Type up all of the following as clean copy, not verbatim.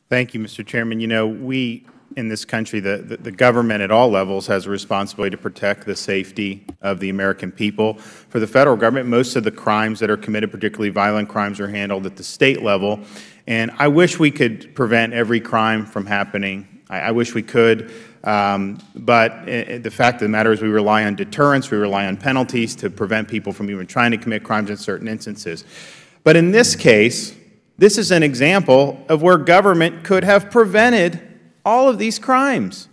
Thank you, Mr. Chairman. You know, we in this country, the government at all levels has a responsibility to protect the safety of the American people. For the Federal Government, most of the crimes that are committed, particularly violent crimes, are handled at the State level. And I wish we could prevent every crime from happening. I wish we could. But the fact of the matter is we rely on deterrence, we rely on penalties to prevent people from even trying to commit crimes in certain instances. But in this case, this is an example of where government could have prevented all of these crimes.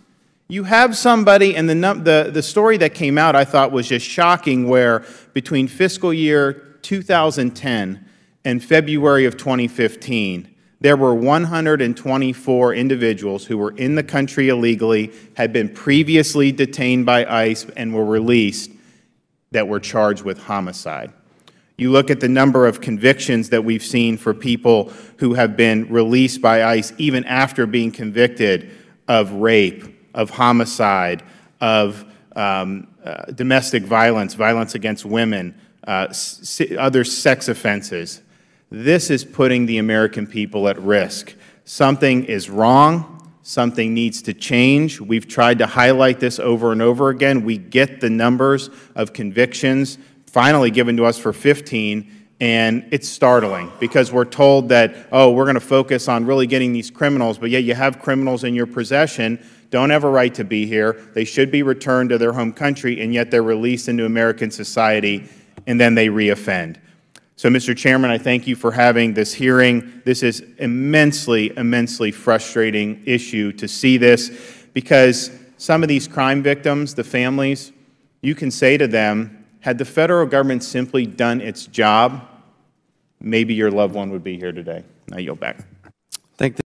You have somebody, and the story that came out I thought was just shocking, where between fiscal year 2010 and February of 2015, there were 124 individuals who were in the country illegally, had been previously detained by ICE, and were released that were charged with homicide. You look at the number of convictions that we've seen for people who have been released by ICE even after being convicted of rape, of homicide, of domestic violence, violence against women, other sex offenses. This is putting the American people at risk. Something is wrong. Something needs to change. We've tried to highlight this over and over again. We get the numbers of convictions finally given to us for 15, and it's startling because we're told that, oh, we're going to focus on really getting these criminals, but yet you have criminals in your possession, don't have a right to be here, they should be returned to their home country, and yet they're released into American society, and then they reoffend. So, Mr. Chairman, I thank you for having this hearing. This is immensely, immensely frustrating issue to see this, because some of these crime victims, the families, you can say to them, had the Federal Government simply done its job, maybe your loved one would be here today. I yield back. Thank